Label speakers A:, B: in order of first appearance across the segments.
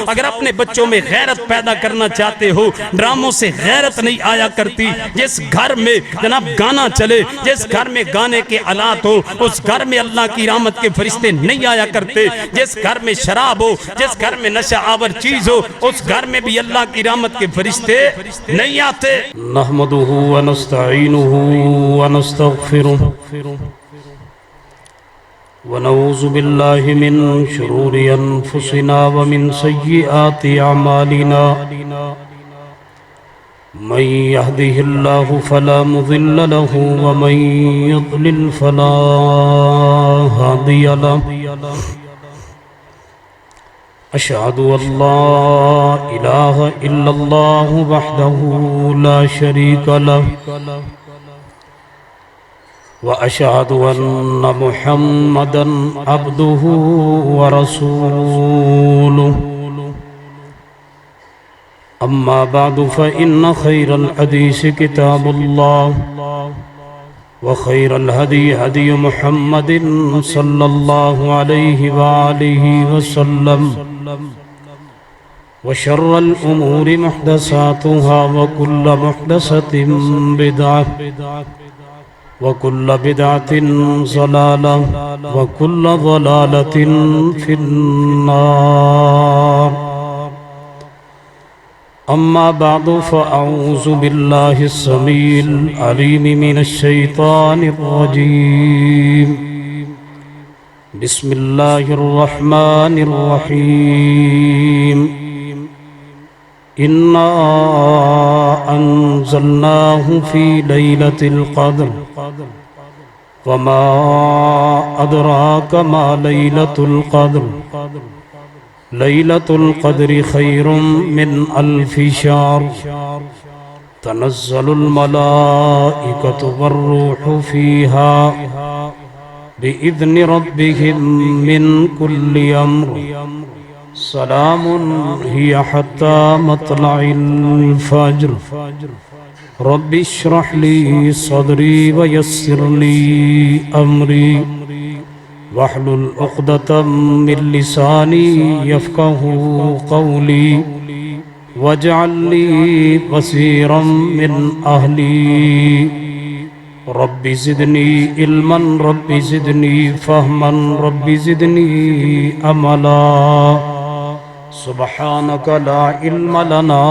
A: اگر اپنے بچوں میں غیرت پیدا کرنا چاہتے ہو، ڈراموں سے غیرت نہیں آیا کرتی۔ جس گھر میں جناب گانا چلے، جس گھر میں گانے کے آلات ہو، اس گھر میں اللہ کی رحمت کے فرشتے نہیں آیا کرتے۔ جس گھر میں شراب ہو، جس گھر میں نشہ آور چیز ہو، اس گھر میں بھی اللہ کی رحمت کے فرشتے نہیں آتے۔
B: نحمده ونستعینه ونستغفره ونعوذ بالله من شرور أنفسنا ومن سيئات أعمالنا من يهده الله فلا مضل له ومن يضلل فلا هادي له أشهد أن لا إله إلا الله وحده لا شريك له وأشهد أن محمدًا عبده ورسوله أما بعد فإن خير الحديث كتاب الله وخير الهدي هدي محمد صلى الله عليه وآله وسلم وشر الأمور محدثاتها وكل محدثة بدعة وكل بدعة ضلالة وكل ضلالة في النار أما بعد فأعوذ بالله السميع العليم من الشيطان الرجيم بسم الله الرحمن الرحيم إنا أنزلناه في ليلة القدر وما أدراك ما ليلة القدر ليلة القدر خير من ألف شهر تنزل الملائكة والروح فيها بإذن ربهم من كل أمر سلام هي حتى مطلع الفجر رب اشرح لي صدري ويسر لي أمري واحلل عقدة من لساني يفقهوا قولي واجعل لي وزيرا من أهلي رب زدني علما رب زدني فهما رب زدني عملا سبحانك لا علم لنا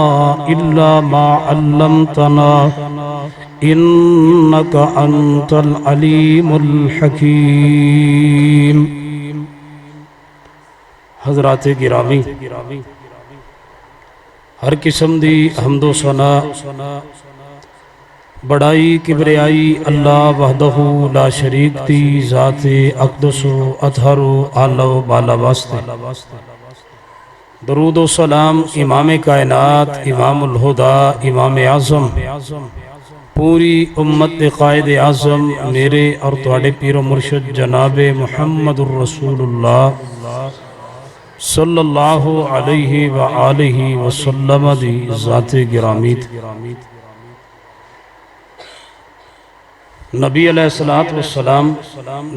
B: إلا ما علمتنا إنك أنت العليم الحكيم۔ حضرات گرامی، ہر قسم دی حمد و ثنا بڑائی کبریائی اللہ وحدہ لا شریک دی ذات اقدس و اطہر و اعلی و بالا واسطے، درود و سلام امام کائنات، امام الہدا، امام اعظم، پوری امت قائد اعظم میرے اور تواڈے پیر و مرشد جناب محمد الرسول اللہ صلی اللہ علیہ وآلہ وسلم دی ذات گرامی تھی۔ نبی علیہ السلام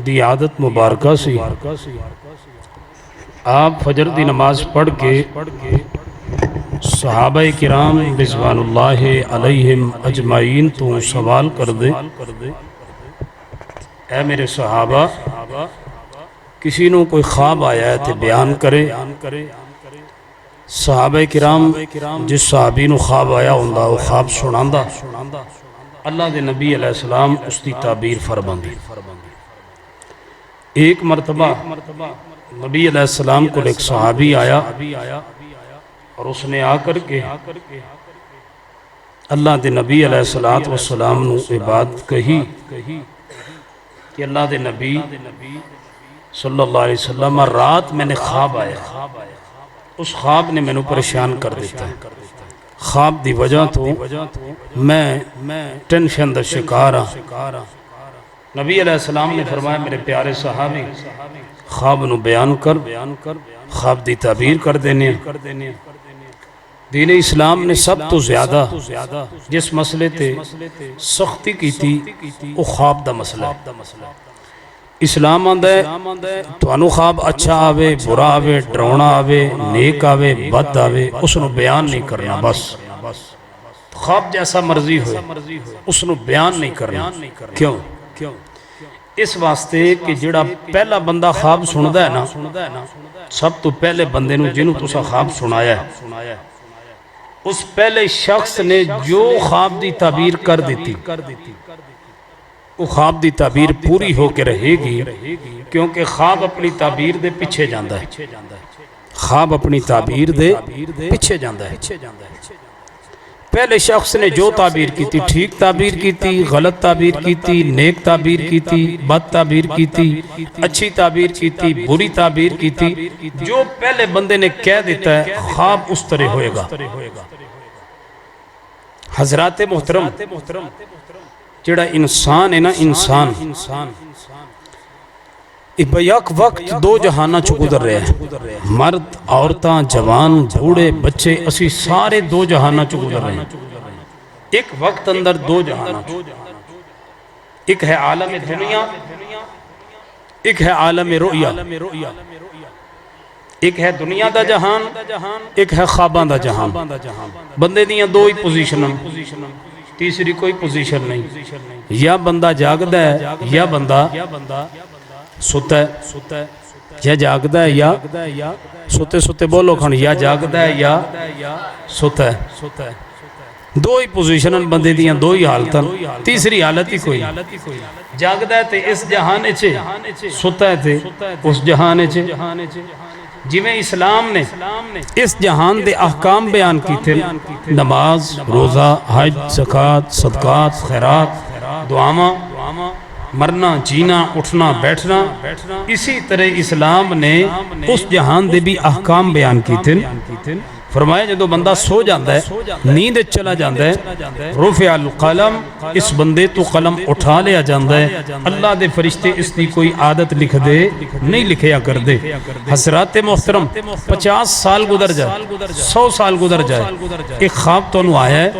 B: دی عادت مبارکہ سی، آپ فجر دی نماز پڑھ کے صحابہ کرام رضوان اللہ علیہم اجمعین تو سوال کر دے، اے میرے صحابہ، کسی نو کوئی خواب آیا ہے تے بیان کرے۔ صحابہ کرام جس صحابی نو خواب آیا ہوندہ وہ خواب سناندہ، اللہ دے نبی علیہ السلام اس دی تعبیر فرماندے۔ ایک مرتبہ نبی علیہ السلام کو ایک صحابی آیا اور اس نے آ کر کے اللہ دے نبی علیہ السلام نو یہ بات کہی کہ اللہ دے نبی صلی اللہ علیہ وسلم رات میں نے خواب آیا، اس خواب نے میں نے پریشان کر دیتا ہے، خواب دی وجہ تو میں ٹینشن دا شکار ہاں۔ نبی علیہ السلام نے فرمایا میرے پیارے صحابی خواب نو بیان کر، خواب دی تعبیر کر دینے۔ دین اسلام نے سب تو زیادہ جس مسئلے تے سختی کی تھی وہ خواب دا مسئلہ ہے۔ اسلام آندا ہے تانوں خواب اچھا آوے برا آوے ڈراؤنا آوے نیک آوے بد آوے اس نو بیان نہیں کرنا بس خواب جیسا مرضی ہوئے اس نو بیان نہیں کرنا کیوں اس واسطے کہ جڑا پہلا بندہ خواب سندا ہے نا سب تو پہلے بندے نو جنوں تسا خواب سنایا ہے اس پہلے شخص نے جو خواب دی تعبیر کر دیتی وہ خواب دی تعبیر پوری ہو کے رہے گی کیونکہ خواب اپنی تعبیر دے پیچھے جاندہ ہے خواب اپنی تعبیر دے پیچھے جاندہ ہے پہلے شخص نے جو تعبیر کی تھی ٹھیک تعبیر کی تھی غلط تعبیر کی تھی نیک تعبیر کی تھی بد تعبیر کی تھی اچھی تعبیر کی تھی بری تعبیر کی تھی جو پہلے بندے نے کہہ دیتا ہے خواب اس طرح ہوئے گا حضرات محترم جڑا انسان ہے نا انسان بیک وقت دو جہانہ چو گزر رہے ہیں مرد عورتاں جوان بوڑھے بچے اسی سارے دو جہانہ چو گزر رہے ہیں ایک وقت اندر دو جہانہ ایک ہے عالم دنیا ایک ہے عالم رؤیا ایک ہے دنیا دا جہان ایک ہے خواباں دا جہان بندے دیاں دو ہی پوزیشن تیسری کوئی پوزیشن نہیں یا بندہ جاگدہ ہے یا بندہ سوتا ہے یا جاگدہ ہے یا سوتے بولو کھان یا جاگدہ ہے یا سوتا ہے دو ہی پوزیشنن بندے دیاں دو ہی حالتاں تیسری حالت ہی کوئی جاگدہ ہے تے اس جہانے چھے سوتا ہے تے اس جہانے چھے جی میں اسلام نے اس جہان دے احکام بیان کی تھے نماز روزہ حج زکاة صدقات خیرات دعاواں مرنا جینا اٹھنا بیٹھنا اسی طرح اسلام نے اس جہان دے بھی احکام بیان کی تھے فرمایا جدو بندہ سو جاندہ ہے نیند چلا جاندہ ہے رفع القلم اس بندے تو قلم اٹھا لیا جاندہ ہے اللہ دے فرشتے اس دی کوئی عادت لکھ دے نہیں لکھیا کر دے حضرات محترم 50 سال گزر جائے 100 سال گزر جائے ایک خواب تو انہوں آیا ہے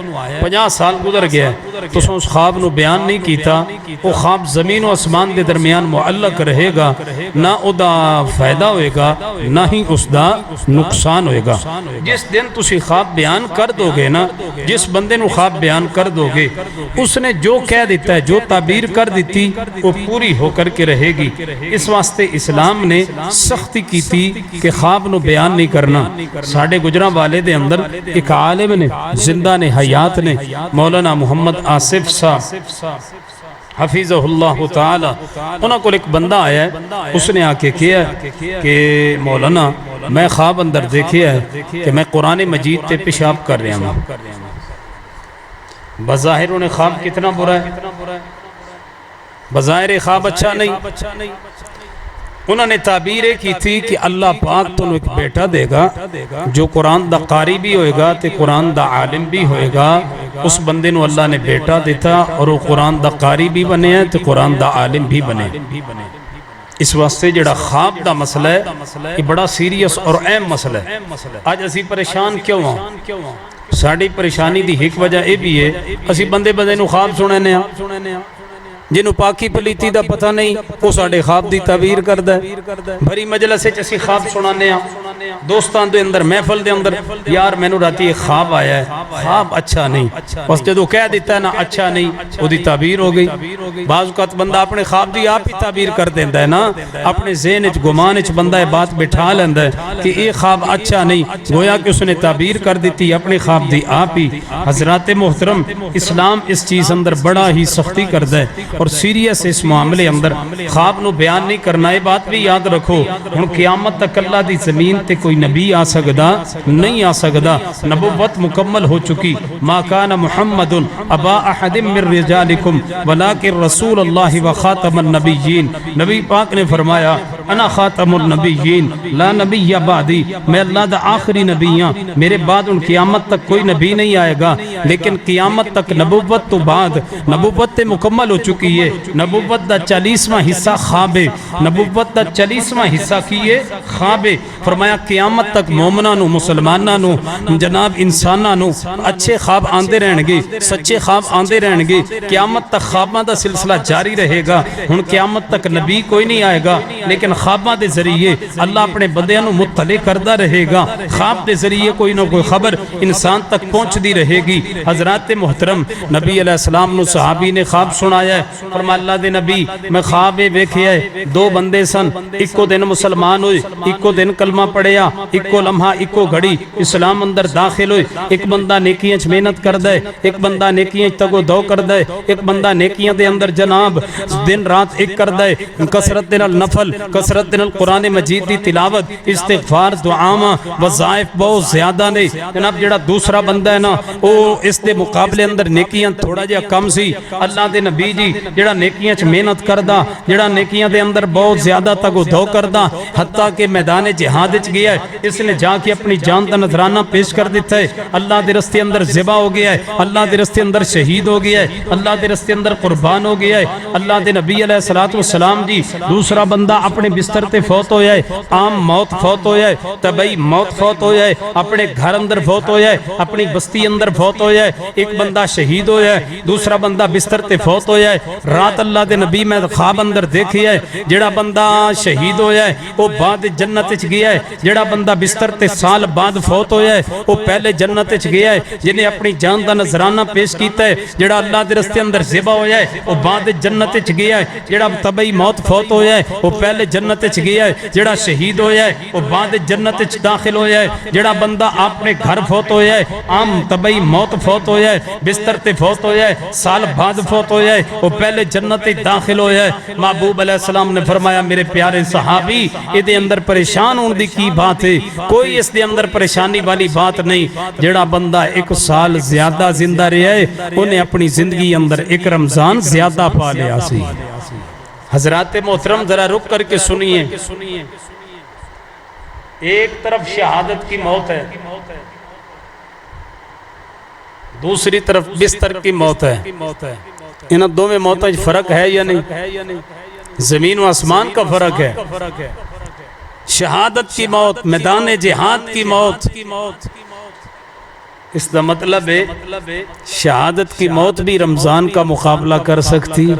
B: 50 سال گزر گیا ہے تو اس خواب نو بیان نہیں کیتا وہ خواب زمین و اسمان دے درمیان معلق رہے گا نہ او دا فائدہ ہوئے گا نہ ہی اس دا نقصان ہوئے گا جس دن تسی خواب بیان کر دو گے نا جس بندے نو خواب بیان کر دو گے اس نے جو کہہ دیتا ہے جو تعبیر کر دیتی وہ پوری ہو کر کے رہے گی اس واسطے اسلام نے سختی کی تھی کہ خواب نو بیان نہیں کرنا ساڑھے گجران والے دے اندر ایک عالم نے زندہ نے حیات نے مولانا محمد آصف صاحب حفیظہ اللہ تعالی انہوں کو ایک بندہ آیا ہے اس نے آکے کیا کہ مولانا میں خواب اندر دیکھیا ہے کہ میں قرآن مجید تے پیشاب کر رہا ہوں بظاہر انہیں خواب کتنا برا ہے بظاہر خواب اچھا نہیں انہوں نے تعبیریں کی تھی کہ اللہ پاک تو ایک بیٹا دے گا جو قرآن دا قاری بھی ہوئے گا تے قرآن دا عالم بھی ہوئے گا اس بندے نو اللہ نے بیٹا دیتا اور وہ قرآن دا قاری بھی بنے ہیں تے قرآن دا عالم بھی بنے اس واسطے جڑا خواب دا مسئلہ ہے یہ بڑا سیریس اور اہم مسئلہ ہے آج اسی پریشان کیوں ہاں ساڑھی پریشانی دی ایک وجہ اے بھی ہے اسی بندے نو خواب سننے ہیں جنہوں پاکی پلیتی دا پتہ نہیں وہ ساڑھے خواب دی تعبیر کردہ ہے بھری مجلس سے چسی خواب سنانے ہیں دوستان دے اندر محفل دے اندر یار میں نو راتی ایک خواب آیا ہے خواب اچھا نہیں بس جدو کہہ دیتا ہے نا اچھا نہیں وہ دی تعبیر ہو گئی بعض اوقات بندہ اپنے خواب دی آپ ہی تعبیر کر دیندہ ہے نا اپنے ذہن اچ گمان اچ بندہ بات بٹھا لیندہ ہے کہ یہ خواب اچھا نہیں گویا کہ اس نے تعبیر کر دیتی اپنے خواب دی آپ ہی حضرات محترم اسلام اس چیز اندر بڑا ہی سختی کردہ ہے اور سیریس اس معاملے اندر خواب نو بیان نہیں کرنا ہے بات بھی یاد رکھو ہن قیامت تک اللہ دی زمین تے کوئی نبی آ سکدا نہیں آ سکدا نبوت مکمل ہو چکی ما کان محمد ابا احد من رجالکم ولکن رسول اللہ و خاتم النبیین نبی پاک نے فرمایا انا خاتم النبیین لا نبی بعدی میں اللہ دا آخری نبی ہاں میرے بعد ان قیامت تک کوئی نبی نہیں آئے گا
A: لیکن قیامت تک نبوت تو بعد نبوت مکمل ہو چکی ہے. نبوت دا 40واں حصہ خواب ہے. نبوت دا 40واں حصہ کی ہے خواب ہے. فرمایا قیامت تک مومناں نو مسلماناں نو جناب انساناں نو اچھے خواب آندے رہن گے, سچے خواب آندے رہن گے. قیامت تک خواباں دا سلسلہ جاری رہے گا. ہن قیامت تک نبی کوئی نہیں آئے گا, لیکن خواباں دے ذریعے اللہ اپنے بندیاں نو مطلع کردا رہے گا. خواب دے ذریعے کوئی نہ کوئی خبر انسان تک پہنچ دی رہے گی. حضرات محترم نبی علیہ السلام نو صحابی نے خواب سنایا ہے. فرمایا اللہ دے نبی میں خواب ویکھیا ہے, دو بندے سن, اکو دن مسلمان ہوئے, اکو دن کلمہ پڑھیا, اکو لمحہ اکو گھڑی اسلام اندر داخل ہوئے. ایک بندہ نیکیاں چ محنت کردا ہے, ایک بندہ نیکیاں چ تگو دو کردا ہے, ایک بندہ نیکیاں دے اندر جناب دن رات ایک کردا ہے, کثرت دن النفل, کثرت دن القرآن مجید دی تلاوت, استغفار, دعاواں, وظائف بہت زیادہ نے جناب. جڑا دوسرا بندہ ہے نا او اس دے مقابلے اندر نیکیاں تھوڑا جہا کم سی. اللہ دے نبی جی جڑا نیکیاں چ محنت کردا, جڑا نیکیاں دے اندر بہت زیادہ تگو دو کردا, حتیٰ کہ میدان جہاد وچ گیا ہے, اس نے جا کے اپنی جان دا نذرانہ پیش کر دیتا ہے. اللہ دے رستے اندر ذبح ہو گیا ہے, اللہ دے رستے اندر شہید ہو گیا ہے, اللہ دے رستے اندر قربان ہو گیا ہے. اللہ دے نبی علیہ الصلوۃ والسلام جی دوسرا بندہ اپنے بستر تے فوت ہویا ہے, عام موت فوت ہویا ہے, طبعی موت فوت ہویا ہے, اپنے گھر اندر فوت ہویا ہے, اپنی بستی اندر فوت ہویا ہے. ایک بندہ شہید ہویا ہے, دوسرا بندہ بستر تے فوت ہویا ہے. رات اللہ دے نبی میں خواب اندر دیکھیا ہے, جڑا بندہ شہید ہویا ہے وہ بعد جنت وچ گیا ہے, جڑا بندہ بستر تے سال بعد فوت ہویا ہے وہ پہلے جنت وچ گیا ہے, جنہیں اپنی جان دا نذرانہ پیش کیتا ہے. جڑا اللہ دے رستے اندر ذبح ہویا ہے وہ بعد جنت وچ گیا ہے, جڑا طبعی موت فوت ہویا ہے وہ پہلے جنت وچ گیا ہے, جڑا شہید ہویا ہے وہ بعد جنت وچ داخل ہویا ہے. جڑا بندہ اپنے گھر فوت ہویا ہے, عام طبعی موت فوت ہویا ہے, بستر تے فوت ہویا ہے, سال بعد فوت ہویا ہے وہ پہلے جنت وچ داخل ہویا ہے. محبوب علیہ السلام نے فرمایا میرے پیارے صحابی اے دے اندر پریشان ہون دی کی بات ہے, کوئی اس دے اندر پریشانی والی بات نہیں. جڑا بندہ ایک سال زیادہ زندہ رہا ہے انہیں اپنی زندگی اندر ایک رمضان زیادہ پا لیا سی. حضرات محترم ذرا رک کر کے سنیے, ایک طرف شہادت کی موت ہے, دوسری طرف بستر کی موت ہے. ان دو میں موت میں فرق ہے یا نہیں؟ زمین و آسمان کا فرق ہے. شہادت کی موت, میدان جہاد کی موت, اس کا مطلب ہے شہادت کی موت بھی رمضان کا مقابلہ کر سکتی.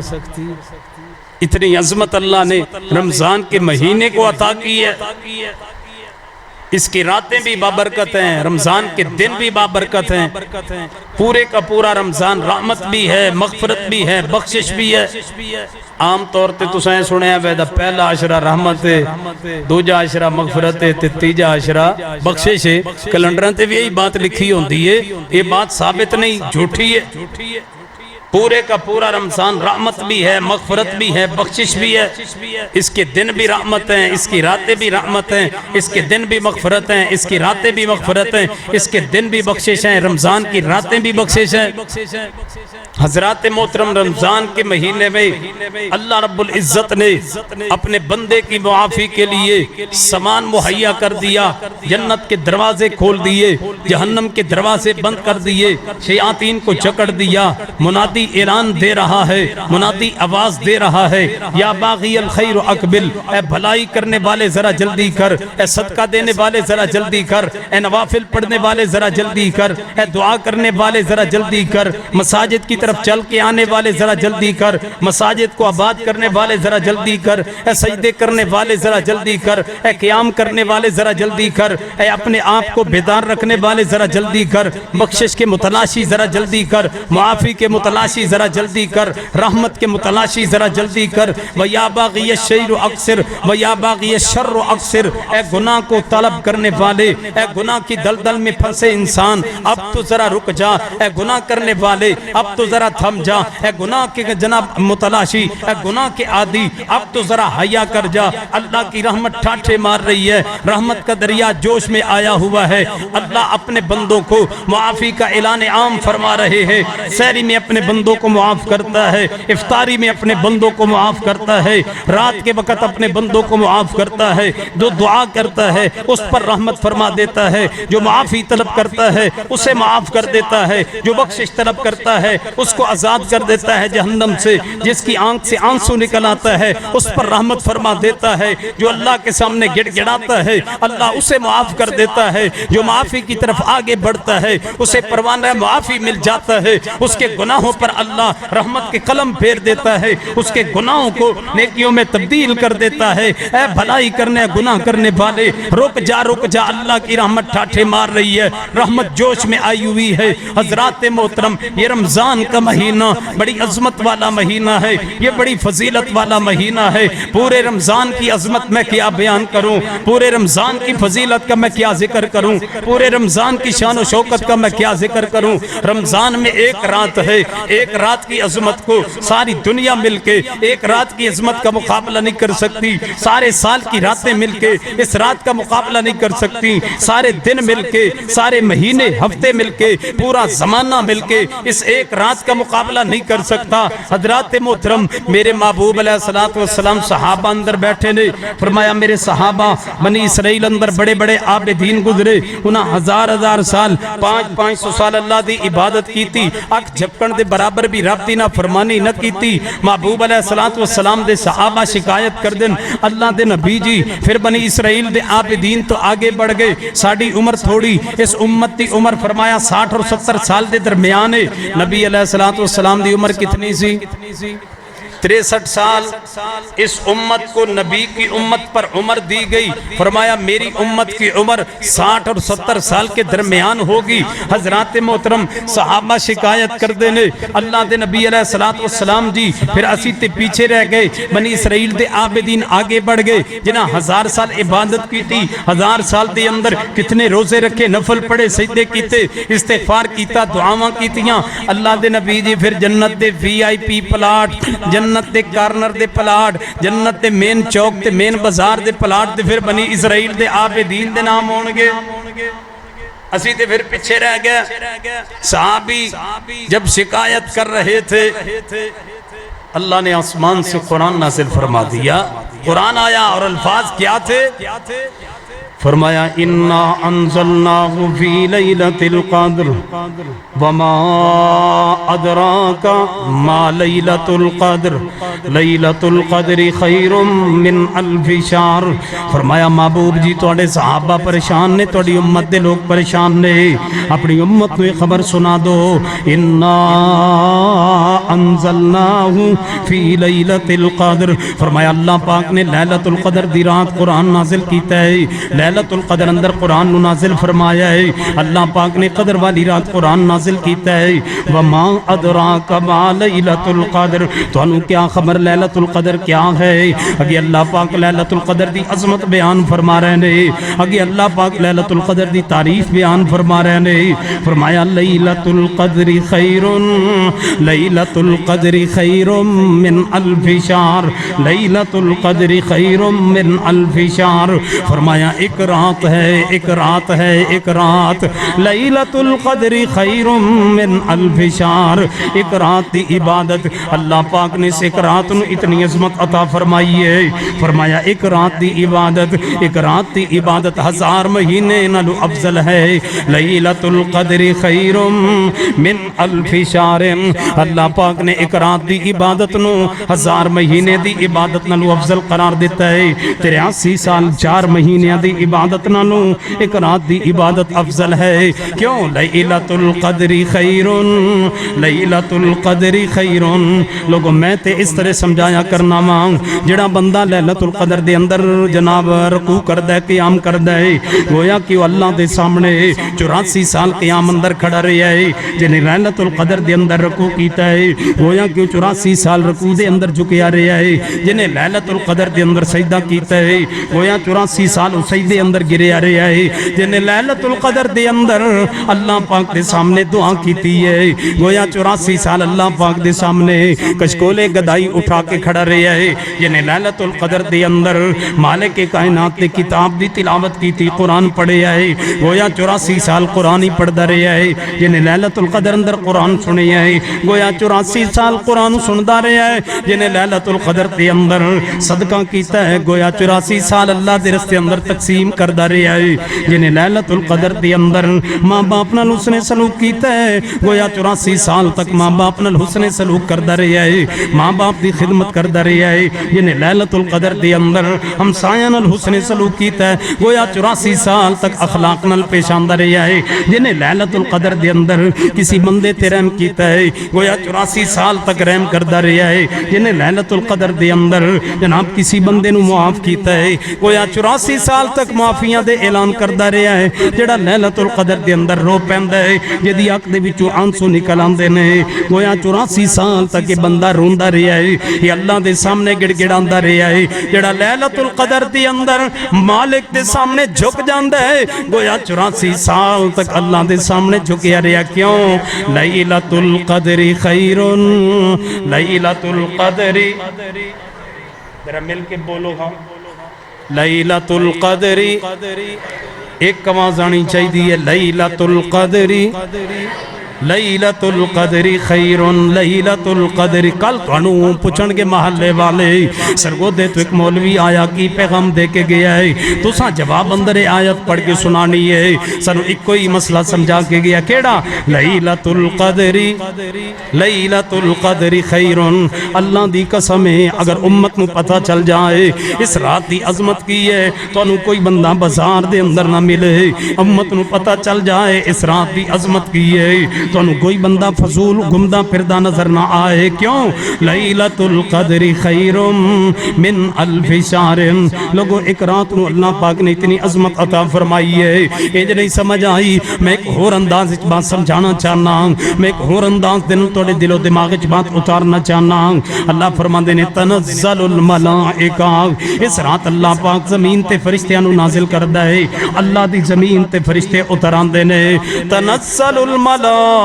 A: اتنی عظمت اللہ نے رمضان کے مہینے کو عطا کی ہے. اس کی راتیں بھی بابرکت ہیں, رمضان کے دن بھی بابرکت ہیں. پورے کا پورا رمضان رحمت بھی ہے, مغفرت بھی ہے, بخشش بھی ہے. عام طور تے تسائیں سنے ہیں دا پہلا عشرہ رحمت ہے, دوجا عشرہ مغفرت ہے, تیجا عشرہ بخشش ہے. کیلنڈراں تے بھی یہی بات لکھی ہوندی ہے, یہ بات ثابت نہیں, جھوٹی ہے. پورے کا پورا رمضان رحمت بھی ہے, مغفرت بھی ہے, بخشش بھی ہے. اس کے دن بھی رحمت ہیں, اس کی راتیں بھی رحمت ہیں, اس کے دن بھی مغفرت ہیں, اس کی راتیں بھی مغفرت ہیں, اس کے دن بھی بخشش ہیں, رمضان کی راتیں بھی بخشش ہیں. حضرات محترم رمضان کے مہینے میں اللہ رب العزت نے اپنے بندے کی معافی کے لیے سامان مہیا کر دیا. جنت کے دروازے کھول دیے, جہنم کے دروازے بند کر دیے, شیاطین کو جکڑ دیا. منادی اعلان دے رہا ہے, منادی آواز دے رہا ہے, یا باغی الخیر اقبل, اے بھلائی کرنے والے ذرا جلدی کر, اے صدقہ دینے والے ذرا جلدی کر, اے نوافل پڑھنے والے ذرا جلدی کر, اے دعا کرنے والے ذرا جلدی کر, مساجد کی طرف چل کے آنے والے ذرا جلدی کر, مساجد کو آباد کرنے والے ذرا جلدی کر, اے سجدے کرنے والے ذرا جلدی کر, اے قیام کرنے والے ذرا جلدی کر, اے اپنے آپ کو بیدار رکھنے والے ذرا جلدی کر, بخشش کے متلاشی ذرا جلدی کر, معافی کے متلاشی ذرا جلدی کر, رحمت کے متلاشی ذرا جلدی کر. وَيَا بَاغِيَ الشَّيْرُ أَقْصِرْ وَيَا بَاغِيَ الشَّرُّ أَقْصِرْ, اے گناہ کو طلب کرنے والے, اے گناہ کی دلدل میں پھنسے انسان, اب تو ذرا رک جا. اے گناہ کرنے والے اب تو ذرا تھم جا. اے گناہ کے جناب متلاشی, اے گناہ کے عادی اب تو ذرا حیا کر جا. اللہ کی رحمت ٹھاٹھے مار رہی ہے, رحمت کا دریا جوش میں آیا ہوا ہے. اللہ اپنے بندوں کو معافی کا اعلان عام فرما رہے ہیں. سحری میں اپنے بندوں بندوں کو معاف کرتا ہے، افطاری میں اپنے بندوں کو معاف کرتا ہے، رات کے وقت اپنے بندوں کو معاف کرتا ہے، جو دعا کرتا ہے اس پر رحمت فرما دیتا ہے، جو معافی طلب کرتا ہے اسے معاف کر دیتا ہے، جو بخشش طلب کرتا ہے اس کو آزاد کر دیتا ہے جہنم سے، جس کی آنکھ سے آنسو نکل آتا ہے اس پر رحمت فرما دیتا ہے، جو اللہ کے سامنے گڑ گڑاتا ہے اللہ اسے معاف کر دیتا ہے، جو معافی کی طرف آگے بڑھتا ہے اسے پروانہ معافی مل جاتا ہے، اس کے گناہوں پر اللہ رحمت کے قلم پھیر دیتا ہے، اس کے گناہوں کو نیکیوں میں تبدیل کر دیتا ہے۔ اے بھلائی کرنے گناہ کرنے والے رک جا، اللہ کی رحمت ٹھاٹھے مار رہی ہے، رحمت جوش میں آئی ہوئی ہے۔ حضرات محترم، یہ رمضان کا مہینہ بڑی عظمت والا مہینہ ہے، یہ بڑی فضیلت والا مہینہ ہے۔ پورے رمضان کی عظمت میں کیا بیان کروں، پورے رمضان کی فضیلت کا میں کیا ذکر کروں، پورے رمضان کی شان و شوکت کا میں کیا ذکر کروں۔ رمضان میں ایک رات ہے، ایک رات کی عظمت کو ساری دنیا مل کے ایک رات کی عظمت کا مقابلہ نہیں کر سکتی، سارے سال کی راتیں مل کے اس رات کا مقابلہ نہیں کر سکتی، سارے دن مل کے، سارے مہینے ہفتے مل کے، پورا زمانہ مل کے اس ایک رات کا مقابلہ نہیں کر سکتا۔ حضرات محترم، میرے محبوب علیہ السلام صحابہ اندر بیٹھے نے، فرمایا میرے صحابہ بنی اسرائیل اندر بڑے بڑے عابدین گزرے، انہاں ہزار سال 500 سال اللہ دی عبادت کی تھی، اک جھپکن دے برابر بھی رب دی نافرمانی نہ کی تھی۔ محبوب علیہ السلام دے صحابہ شکایت کر دن، اللہ دے نبی جی پھر بنی اسرائیل دے عابدین تو آگے بڑھ گئے، ساڑی عمر تھوڑی، اس امت دی عمر فرمایا 60 اور 70 سال دے درمیان ہے۔ نبی علیہ السلام دی عمر کتنی سی؟ 63 سال۔ اس امت کو نبی کی امت پر عمر دی گئی، فرمایا میری امت کی عمر 60 اور 70 سال کے درمیان ہوگی۔ حضرات محترم، صحابہ شکایت کر دینے، اللہ دے نبی علیہ السلام جی پھر اسی تے پیچھے رہ گئے، بنی اسرائیل دے عابدین آگے بڑھ گئے، جنہاں 1000 سال عبادت کی تھی، 1000 سال دے اندر کتنے روزے رکھے، نفل پڑے، سجدے کیتے، استغفار کیتا، دعاواں کیتیاں۔ اللہ دے نبی جی پھر جنت دے VIP پلاٹ، جنت دے کارنر دے پلاٹ، جنت دے مین چوک تے مین بازار دے پلاٹ تے پھر بنی اسرائیل دے عابدین دے نام ہون گے۔ اسی تے پھر پیچھے رہ گیا۔ صحابی جب شکایت کر رہے تھے، اللہ نے آسمان سے قرآن نازل فرما دیا۔ قرآن آیا اور الفاظ کیا تھے؟ فرمایا اِنَّا أَنزَلْنَاهُ فِي لَيْلَةِ الْقَدْرِ وَمَا أَدْرَاكَ مَا لَيْلَةُ الْقَدْرِ لَيْلَةُ الْقَدْرِ خَيْرٌ مِّنْ أَلْفِ شَهْرٍ۔ فرمایا محبوب جی توڑے صحابہ پریشان نے، توڑی امت دے لوگ پریشان نے، اپنی امت کو یہ خبر سنا دو، اِنَّا أَنزَلْنَاهُ فِي لَيْلَةِ الْقَدْرِ۔ فرمایا اللہ پاک نے لیلۃ القدر دی رات قرآن نازل کیتا ہے، لیلۃ القدر اندر قرآن نازل فرمایا ہے، اللہ پاک نے قدر والی رات قرآن نازل کیتا ہے۔ وما ادراک ما لیلۃ القدر، تو انہوں کیا خبر لیلۃ القدر کیا ہے؟ اگے اللہ پاک لیلۃ القدر دی عظمت بیان فرما رہے نے، اگے اللہ پاک لیلۃ القدر دی تعریف بیان فرما رہے نے۔ فرمایا لیلۃ القدر خیر، لیلۃ القدر خیر من الف شہر، لیلۃ القدر خیر من الف شہر۔ فرمایا ایک رات ہے، ایک رات ہے، ایک رات، لیلۃ القدر خیر من الف شہر، ایک رات دی عبادت اللہ پاک نے اس ایک رات نو اتنی عظمت عطا فرمائی ہے۔ فرمایا ایک رات دی عبادت، ایک رات دی عبادت 1000 مہینے نالو افضل ہے۔ لیلۃ القدر خیر من الف شہر، اللہ پاک نے ایک رات دی عبادت نو 1000 مہینے دی عبادت نالو افضل قرار دیتا ہے۔ 83 سال 4 مہینے دی عبادت نالو ایک رات دی عبادت افضل ہے۔ کیوں؟ لیلۃ القدر خیر، لیلۃ القدر خیر۔ لوگوں میں تے اس طرح سمجھایا کرنا مانگ، جڑا بندہ لیلۃ القدر دے اندر جناب رکوع کردہ ہے، قیام کردہ ہے، گویا کہ وہ اللہ دے سامنے 84 سال قیام اندر کھڑا رہا ہے۔ جنہیں لیلۃ القدر دے اندر رکوع کیتا ہے، گویا کہ 84 سال رکوع دے اندر جھکیا رہا ہے۔ جنہیں لیلۃ القدر دے اندر سجدہ کیتا ہے، گویا 84 سال اس سجدے اندر گرے آ رہے آئے۔ جنہیں لیلۃ القدر دے اندر اللہ پاک دے سامنے دعا کیتی ہے، گویا 84 سال اللہ پاک دے سامنے کشکولے گدائی اٹھا کے کھڑا رہے آئے۔ جنہیں لیلۃ القدر دے اندر مالک کائنات دے کتاب دی تلاوت کیتی، قرآن پڑھے آئے، گویا 84 سال قرآن ہی پڑھدا رہے آئے۔ جنہیں لیلۃ القدر اندر قرآن سنے آئے، گویا 84 84 سال قرآن سندا رہا ہے جنہیں لیلۃ القدر دے اندر صدقہ کیتا ہے گویا 84 سال اللہ دے رستے اندر تقسیم کردا رہا ہے جنہیں لیلۃ القدر دے اندر ماں باپ نال حسن سلوک کیتا ہے گویا 84 سال تک ماں باپ نال حسن سلوک کردا رہا ہے ماں باپ دی خدمت کردا رہا ہے جنہیں لیلۃ القدر دے اندر ہمسایاں نال حسن سلوک کیتا ہے گویا 84 سال تک اخلاق نال پیش آندا رہا ہے جنہیں لیلۃ القدر دے اندر کسی بندے تے رحم کیتا ہے گویا 84 سال تک رحم کردا رہا ہے جنہیں لیلۃ القدر دے اندر جناب کسی بندے نو معاف کیتا ہے گویا 84 سال تک معافیاں دے اعلان کردا رہا ہے جڑا لیلۃ القدر دے اندر رو پیندا ہے جدی اکھ دے وچوں آنسو نکل آندے نے گویا 84 سال تک یہ بندہ روندا رہا ہے یہ اللہ دے سامنے گڑگڑاندا رہا ہے جڑا لیلۃ القدر دے اندر مالک دے سامنے جھک جاندا ہے گویا 84 سال تک اللہ دے سامنے جھکیا رہا کیوں لیلۃ القدر خیر لیلۃ القدر ذرا مل کے بولو ہاں لیلۃ القدر ایک آواز آنی چاہیے لیلۃ القدر لیلۃ القدر خیر لیلۃ القدر کل تانوں پوچھن گے محلے والے سرگودے تو ایک مولوی آیا کی پیغام دے کے گیا ہے تساں جواب اندر آیت پڑھ کے سنانی ہے سانو ایک کوئی مسئلہ سمجھا کے گیا کیڑا لیلۃ القدر لیلۃ القدر خیر اللہ دی قسم ہے اگر امت نو پتہ چل جائے اس رات دی عظمت کی ہے تانوں کوئی بندہ بازار دے اندر نہ ملے امت نو پتہ چل جائے اس رات دی عظمت کی ہے تو انہوں کوئی بندہ فضول گمدہ پھردہ نظر نہ آئے کیوں لیلۃ القدر خیر من الف شہر لوگوں ایک رات نو اللہ پاک نے اتنی عظمت عطا فرمائی ہے یہ نہیں سمجھ آئی میں ایک اور انداز اچ بات سمجھانا چاہنا میں ایک اور انداز دن توڑے دل و دماغ اچ بات اتارنا چاہنا اللہ فرماندے نے تنزل الملائکہ اس رات اللہ پاک زمین تے فرشتیاں نو نازل کردا ہے اللہ دی زمین تے فرشتے اتراندے نے تنزل الملائکہ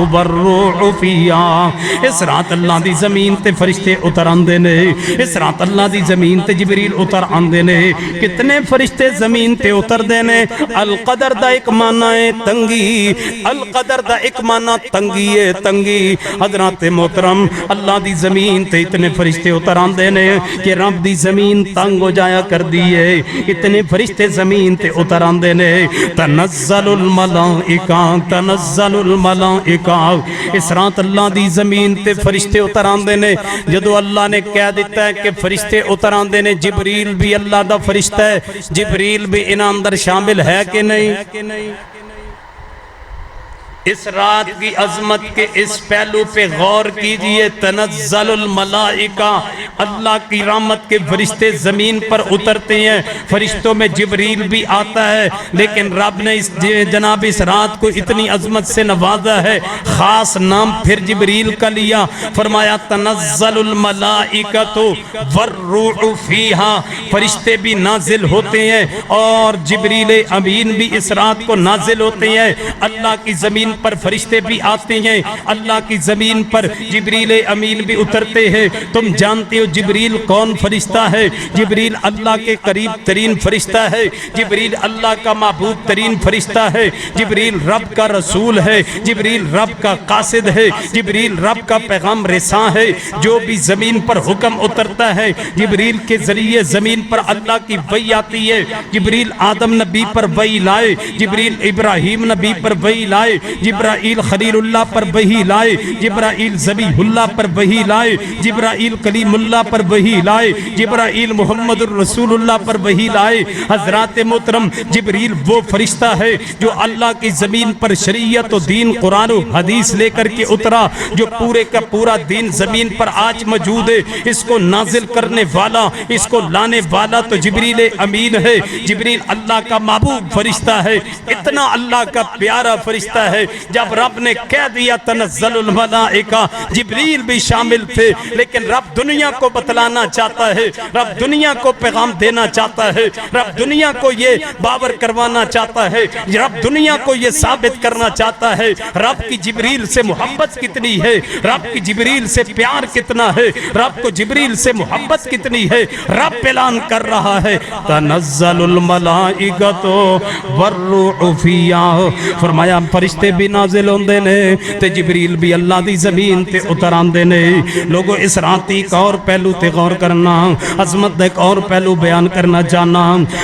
A: والروح فیہا اس رات اللہ دی زمین تے فرشتے اتر آندے نے اس رات اللہ دی زمین تے جبریل اتر آندے نے کتنے فرشتے زمین تے اتر دے نے القدر دا ایک معنی ہے تنگی القدر دا ایک معنی تنگی ہے تنگی حضرات محترم اللہ دی زمین تے اتنے فرشتے اتر آندے نے کہ رب دی زمین تنگ ہو جایا کر دی ہے اتنے فرشتے زمین تے اتر آندے نے تنزل الملائکہ تنزل الملائکہ اس رات اللہ دی زمین تے فرشتے اتر آندے نے جدو اللہ نے کہہ دیتا ہے کہ فرشتے اتر آندے نے جبریل بھی اللہ دا فرشتہ ہے جبریل بھی ان اندر شامل ہے کہ نہیں اس رات کی عظمت کے اس پہلو پہ غور کیجئے تنزل الملائکہ اللہ کی رحمت کے فرشتے زمین پر اترتے ہیں فرشتوں میں جبریل بھی آتا ہے لیکن رب نے اس جناب اس رات کو اتنی عظمت سے نوازا ہے خاص نام پھر جبریل کا لیا فرمایا تنزل الملائکہ والروح فیہا فرشتے بھی نازل ہوتے ہیں اور جبریل امین بھی اس رات کو نازل ہوتے ہیں اللہ کی زمین پر فرشتے بھی آتے ہیں اللہ کی زمین پر جبریل امین بھی اترتے ہیں تم جانتے ہو جبریل کون فرشتہ ہے جبریل اللہ کے قریب ترین فرشتہ ہے جبریل اللہ کا محبوب ترین فرشتہ ہے جبریل رب کا رسول ہے جبریل رب کا قاصد ہے جبریل رب کا پیغام رساں ہے جو بھی زمین پر حکم اترتا ہے جبریل کے ذریعے زمین پر اللہ کی وحی آتی ہے جبریل آدم نبی پر وحی لائے جبریل ابراہیم نبی پر وحی لائے جبرائیل خلیل اللہ پر وحی لائے جبرائیل ذبیح اللہ پر وحی لائے جبرائیل کلیم اللہ پر وحی لائے جبرائیل محمد الرسول اللہ پر وحی لائے حضرات محترم جبریل وہ فرشتہ ہے جو اللہ کی زمین پر شریعت و دین قرآن و حدیث لے کر کے اترا جو پورے کا پورا دین زمین پر آج موجود ہے اس کو نازل کرنے والا اس کو لانے والا تو جبریل امین ہے جبریل اللہ کا محبوب فرشتہ ہے اتنا اللہ کا پیارا فرشتہ ہے جب رب نے کہہ دیا تنزل الملائکہ جبریل بھی شامل تھے لیکن رب دنیا کو بتلانا چاہتا ہے رب دنیا کو پیغام دینا چاہتا ہے رب دنیا کو یہ باور کروانا چاہتا ہے رب دنیا کو یہ ثابت کرنا چاہتا ہے رب کی جبریل سے محبت کتنی ہے رب کی جبریل سے پیار کتنا ہے رب کو جبریل سے محبت کتنی ہے رب اعلان کر رہا ہے تنزل الملائکہ والروح فیہا فرمایا فرشتے بھی نازل ہوندے نے تے جبریل بھی اللہ دی زمین تے اتر آندے نے لوگو اس رات ایک اور پہلو تے غور کرنا عظمت دا ایک اور پہلو بیان کرنا چاہنا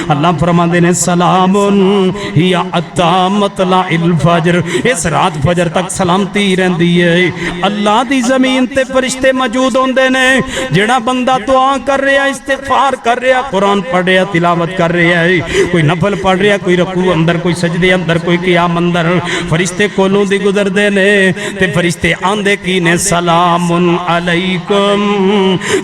A: اللہ فرماندے نے سلام ہی حتی مطلع الفجر اس رات فجر تک سلامتی رہندی ہے اللہ دی زمین تے فرشتے موجود ہوندے نے جڑا بندہ دعا کر رہا استغفار کر رہا قرآن پڑھ رہا تلاوت کر رہا ہے کوئی نفل پڑھ رہا کوئی رکوع اندر کوئی سجدے اندر کوئی قیام اندر فرشتے کولوں دی گزر دے نے تے فرشتے آندے کی نے سلام علیکم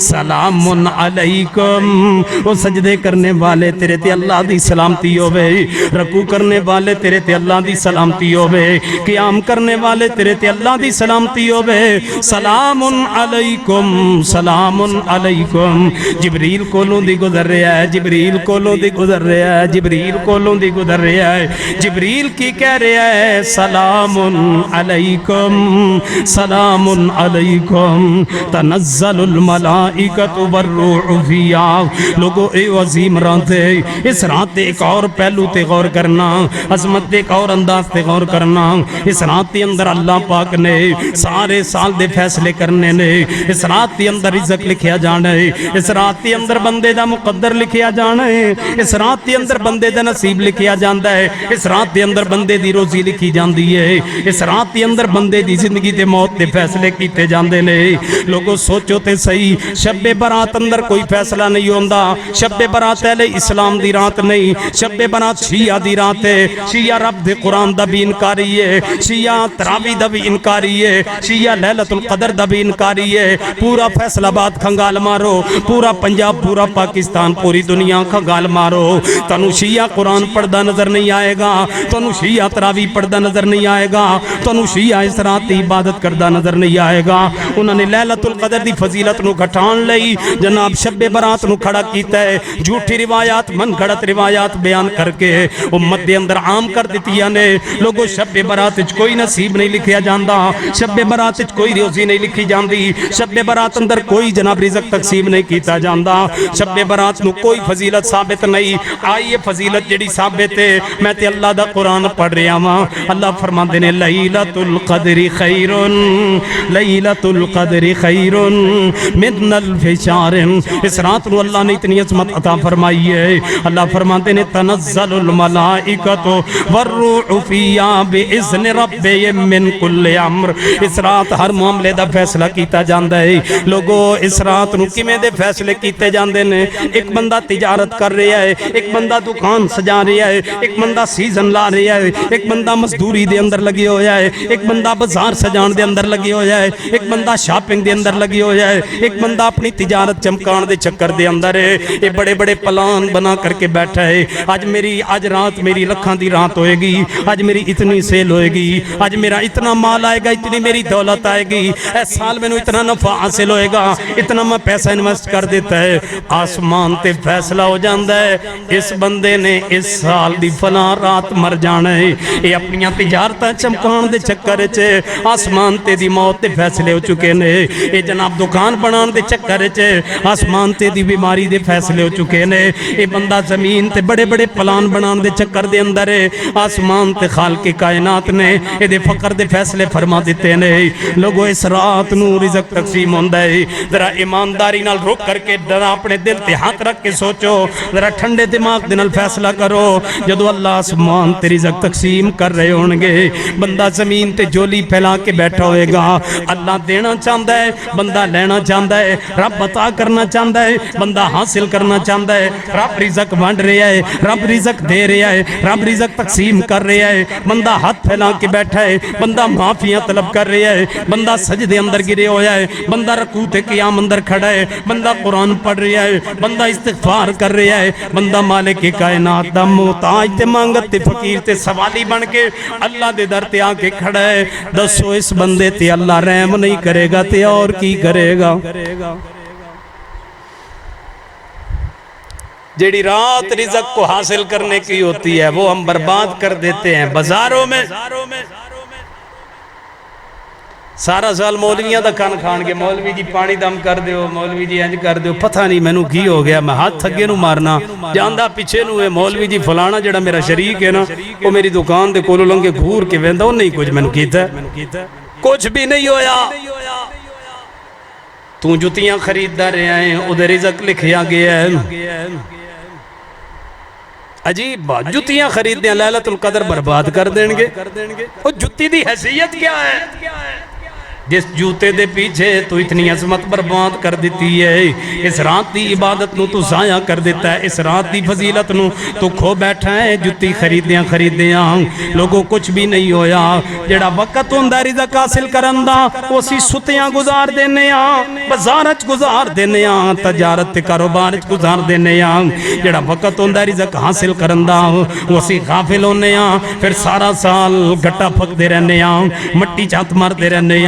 A: سلام علیکم وہ سجدے کرنے والے تیرے تے اللہ دی سلامتی ہوئے رکوع کرنے والے تیرے تے اللہ دی سلامتی ہوئے قیام کرنے والے تیرے تے اللہ دی سلامتی ہوئے سلام علیکم سلام علیکم جبریل کولوں دی گزر رہا ہے جبریل کولوں دی گزر رہا ہے جبریل کولوں دی گزر رہا ہے جبریل کی کہہ رہا ہے سلام علیکم سلام علیکم تنزل الملائکۃ والروح فیہا لوگو اے عظیم رات ہے اس رات دے ایک اور پہلو تے غور کرنا عظمت دے ایک اور انداز تے غور کرنا اس رات دے اندر اللہ پاک نے سارے سال دے فیصلے کرنے نے اس رات دے اندر رزق لکھیا جانا ہے اس رات دے اندر بندے دا مقدر لکھیا جانا ہے اس رات دے اندر بندے دا نصیب لکھیا جاندا ہے اس رات دے اندر بندے دی روزی لکھی جاندی ہے اس رات دے اندر بندے دی زندگی تے موت دے فیصلے کیتے جاندے نے لوگو سوچو تے صحیح شب برات اندر کوئی فیصلہ نہیں ہوندا شب برات اہل اسلام دی رات نہیں شب برات شیعہ دی رات ہے شیعہ رب دے قرآن دا بھی انکاری ہے شیعہ تراویح دا بھی انکاری ہے شیعہ لیلۃ القدر دا بھی انکاری ہے پورا فیصل آباد کھنگال مارو پورا پنجاب پورا پاکستان پوری دنیا کھنگال مارو تنو شیعہ قرآن پڑھدا نظر نہیں آئے گا تنو شیعہ تراویح پڑھدا نظر نہیں آئے گا تنو شیعہ اس رات دی عبادت کردہ نظر نہیں آئے گا انہوں نے لیلۃ القدر دی فضیلت نو گھٹان لئی جناب شب برات نو کھڑا کیتا ہے جھوٹی روایات من گھڑت روایات بیان کر کے امت دے اندر عام کر دیتیاں نے لوگو شب برات وچ کوئی نصیب نہیں لکھیا جاندا شب برات وچ کوئی روزی نہیں لکھی جاندی شب برات اندر کوئی جناب رزق تقسیم نہیں کیتا جاندا شب برات نو کوئی فضیلت ثابت نہیں آئیے فضیلت جڑی ثابت ہے میں تے اللہ دا قرآن پڑھ رہا ہاں اللہ فرماندے نے لیلۃ القدر خیر لیلۃ القدر خیر من الف شہر اس رات نو اللہ نے اتنی عظمت عطا فرمائی ہے اللہ فرماتے نے تنزل الملائکۃ والروح فیہا باذن ربہم من کل امر اس رات ہر معاملے دا فیصلہ کیتا جاندا ہے لوگو اس رات نو کیویں دے فیصلے کیتے جاندے نے ایک بندہ تجارت کر رہا ہے ایک بندہ دکان سجا رہا ہے ایک بندہ سیزن لا رہا ہے ایک بندہ مزدوری دے اندر لگی ہویا ہے ایک بندہ بازار سجان دے اندر لگی ہویا ہے ایک بندہ شاپنگ دے اندر لگی ہویا ہے ایک بندہ اپنی تجارت چمکان دے چکر دے اندر ہے یہ بڑے بڑے پلان بنا کر کے بیٹھا ہے آج رات میری لکھاں دی رات ہوئے گی آج میری اتنی سیل ہوئے گی آج میرا اتنا مال آئے گا اتنی میری دولت آئے گی اے سال میں اتنا نفع حاصل ہوئے گا اتنا میں پیسہ انویسٹ کر دیتا ہے آسمان تے فیصلہ ہو جاندہ ہے اس بندے نے اس سال دی فلاں رات مر جانا ہے یہ اپنی تجارتاں چمکان دے چکر چے آسمان تے دی موت دے فیصلے ہو چکے نے یہ جناب دکان بنان دے چکر چے آسمان تے دی بیماری دے فیصلے ہو چکے نے یہ بندہ زمین تے بڑے بڑے پلان بنان دے چکر دے اندر ہے آسمان تے خالق کائنات نے یہ دے فقر دے فیصلے فرما دیتے نے لوگوں اس رات نو رزق تقسیم ہوندہ ہے ذرا ایمانداری نال رک کر کے ذرا اپنے دل تے ہاتھ رکھ کے سوچو ذرا ٹھنڈے دماغ دے نال فیصلہ کرو جدو اللہ آسمان تے رزق تقسیم کر رہے ہونگے بندہ زمین تے جولی پھیلا کے بیٹھا ہوئے گا اللہ دینا چاہتا ہے بندہ لینا چاہتا ہے رب عطا کرنا چاہتا ہے بندہ حاصل کرنا چاہتا ہے رب رزق بانٹ رہا ہے رب رزق دے رہا ہے رب رزق تقسیم کر رہا ہے بندہ ہاتھ پھیلا کے بیٹھا ہے بندہ معافیاں طلب کر رہا ہے بندہ سجدے اندر گرے ہویا ہے بندہ رکوع تے قیام اندر کھڑا ہے بندہ قرآن پڑھ رہا ہے بندہ استغفار کر رہا ہے بندہ مالک کائنات دا محتاج تے مانگت تے فقیر تے سوالی بن کے اللہ دے در تے آ کے کھڑا ہے دسو اس بندے تے اللہ رحم نہیں کرے گا تے اور کی کرے گا جیڑی رات رزق کو حاصل کرنے کی ہوتی ہے وہ ہم برباد کر دیتے ہیں بازاروں میں سارا سال مولویاں دا کان کھان کے مولوی جی پانی دم کر دیو مولوی جی انج کر دیو پتہ نہیں مینوں کی ہو گیا میں ہاتھ تھگے نو مارنا جاندا پیچھے نو ہے مولوی جی فلانا جڑا میرا شریک ہے نا وہ میری دکان دے کولوں لنگے گھور کے ویندا او نہیں کچھ مینوں کیتا کچھ بھی نہیں ہویا تو جتیاں خریددا رہیا ہے اودے رزق لکھیا گیا ہے عجیب بات جتیاں خرید دیں لیلۃ القدر برباد کر دیں گے وہ جتی دی حیثیت کیا ہے جس جوتے دے پیچھے تو اتنی عظمت برباد کر دیتی ہے اس رات دی عبادت نو تو ضائع کر دیتا ہے اس رات دی فضیلت نو تو کھو بیٹھا ہے جتی خریدیاں لوگوں کچھ بھی نہیں ہویا جڑا وقت ہوندا رزق حاصل کرن دا اسی ستیاں گزار دینے بازار وچ گزار دینے تجارت تے کاروبار وچ گزار دینے جڑا وقت ہوندا رزق حاصل کرن دا اسی غافل ہونے پھر سارا سال گٹا پھکدے رہنے مٹی چات ماردے رہنے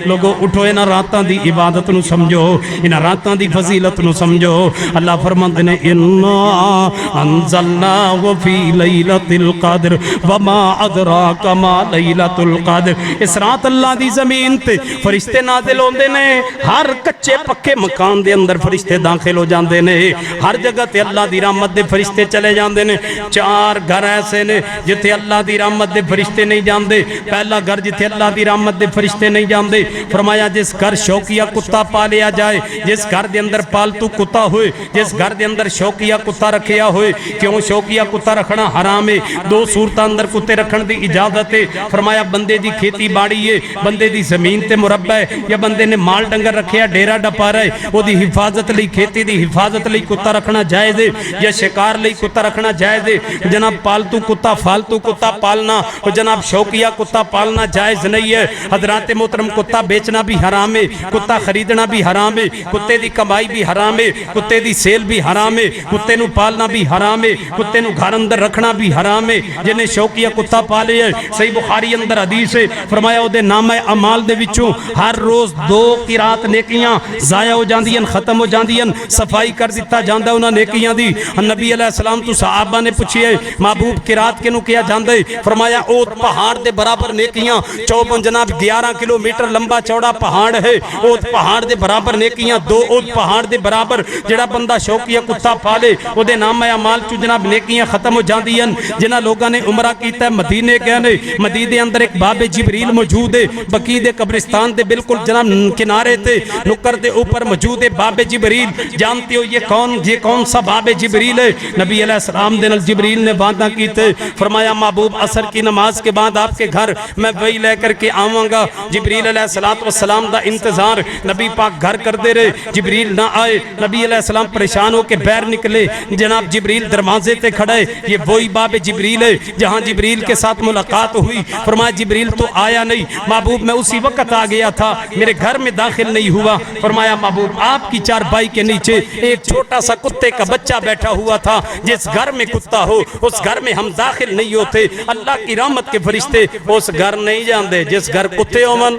A: لوگوں اٹھو انہاں راتاں دی عبادت نو سمجھو انہاں راتاں دی فضیلت نو سمجھو اللہ فرماندے نے انا انزلناہ فی لیلۃ القدر وما ادراک ما لیلۃ القدر اس رات اللہ دی زمین تے فرشتے نازل ہوندے نے ہر کچے پکے مکان دے اندر فرشتے داخل ہو جاندے نے ہر جگہ تے اللہ دی رحمت دے فرشتے چلے جاندے نے چار گھر ایسے نے جتھے اللہ دی رحمت دے فرشتے نہیں جاندے پہلا گھر جتھے اللہ دی رحمت دے فرشتے نہیں جاندے فرمایا جس گھر شوقیہ کتا پالیا جائے جس گھر دے اندر پالتو کتا ہوئے جس گھر دے اندر شوقیہ کتا رکھیا ہوئے کیوں شوقیہ کتا رکھنا حرام ہے دو صورتاں اندر کتے رکھن دی اجازت ہے فرمایا بندے دی کھیتی باڑی ہے بندے دی زمین تے مربع ہے یا بندے نے مال ڈنگر رکھیا ڈیرا ڈپا رہے وہ دی حفاظت لئی کھیتی دی حفاظت لئی کتا رکھنا جائز ہے یا شکار لئی کتا رکھنا جائز ہے جناب پالتو کتا فالتو کتا پالنا جناب شوقیہ کتا پالنا جائز نہیں ہے حضرات محترم کتا بیچنا بھی حرام ہے کتا خریدنا بھی حرام ہے کتے دی کمائی بھی حرام ہے کتے دی سیل بھی حرام ہے کتے نو پالنا بھی حرام ہے کتے نو گھر اندر رکھنا بھی حرام ہے جنہیں شوقیہ کتا پالے ہے صحیح بخاری اندر حدیث ہے فرمایا او دے نامہ اعمال دے وچوں ہر روز 2 قرات نیکیاں ضائع ہو جاندیاں ختم ہو جاندیاں صفائی کر دیتا جاندا انہاں نیکیاں دی نبی علیہ السلام تو صحابہ نے پوچھیا محبوب قرات کینو کیا جاندا ہے فرمایا او پہاڑ دے برابر نیکیاں 54 جناب 11 کلومیٹر لمبا چوڑا پہاڑ ہے اوت پہاڑ دے برابر نیکیاں 2 اوت پہاڑ دے برابر جڑا بندہ شوقیہ کتا پالے او دے نام اعمال چ جناب نیکیاں ختم ہو جاندیاں جنہاں لوگاں نے عمرہ کیتا ہے مدینے گئے نے مدینے اندر ایک باب جبریل موجود ہے بقیع دے قبرستان دے بالکل جناب کنارے تے نکر دے اوپر موجود ہے باب جبریل جانتے ہو یہ کون سا باب جبریل ہے نبی علیہ السلام دے نال جبریل نے وعدہ کیتے فرمایا محبوب عصر کی نماز کے بعد آپ کے گھر میں وہی لے کر کے آواں گا جبریل علیہ السلام دا انتظار نبی پاک گھر کر دے رہے جبریل نہ آئے نبی علیہ السلام پریشان ہو کے باہر نکلے جناب جبریل دروازے تے کھڑے یہ وہی باب جبریل ہے جہاں جبریل کے ساتھ ملاقات ہوئی فرمایا جبریل تو آیا نہیں محبوب میں اسی وقت آ گیا تھا میرے گھر میں داخل نہیں ہوا فرمایا محبوب آپ کی چارپائی کے نیچے ایک چھوٹا سا کتے کا بچہ بیٹھا ہوا تھا جس گھر میں کتا ہو اس گھر میں ہم داخل نہیں ہوتے اللہ کی رحمت کے فرشتے اس گھر نہیں جاندے جس گھر کتے ہومن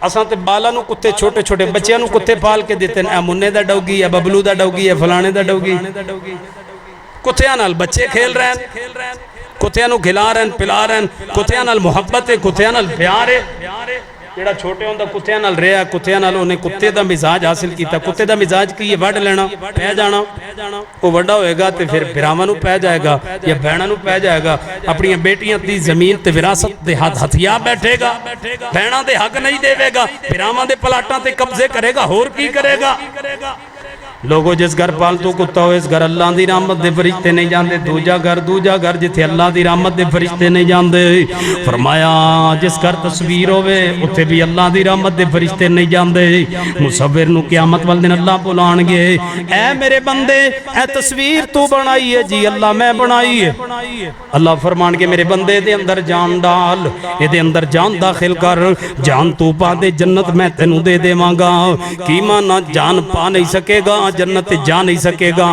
A: اساں تے بالا نو کتے چھوٹے چھوٹے بچیاں نو کتے پال کے دیتے ہیں مننے دا ڈوگی ہے ببلو دا ڈوگی ہے فلانے دا ڈوگی کتیاں نال بچے کھیل رہے ہیں کتیاں نو کھلا رہے ہیں پلا رہے ہیں کتیاں نال محبت ہے کتیاں نال پیار ہے جڑا چھوٹے ہوندا کتیاں نال رہیا کتیاں نال انہیں کتے دا مزاج حاصل کیتا کتے دا مزاج کی یہ وڈ لینا پہ جانا وہ وڈا ہوئے گا تے پھر براواں نو پہ جائے گا یا بہناں نو پہ جائے گا اپنی بیٹیاں دی زمین تے وراثت دے ہتھیا بیٹھے گا بہناں دے حق نہیں دے گا براواں دے پلاٹاں تے قبضے کرے گا ہور کی کرے گا لوگوں جس گھر پالتو کتا ہو اس گھر اللہ دی رحمت دے فرشتے نہیں جاندے دوجا گھر جتھے اللہ دی رحمت دے فرشتے نہیں جاندے فرمایا جس گھر تصویر ہوئے اتھے بھی اللہ دی رحمت دے فرشتے نہیں جاندے مصور نو قیامت والدن اللہ بلان گے اے میرے بندے اے تصویر تو بنائی ہے جی اللہ میں بنائی ہے اللہ فرمان کے میرے بندے دے اندر جان ڈال یہ دے اندر جان داخل کر جان تو پا دے جنت میں تینو دے دے مانگا کی مانا جان پا نہیں سکے گا جنت جا نہیں سکے گا۔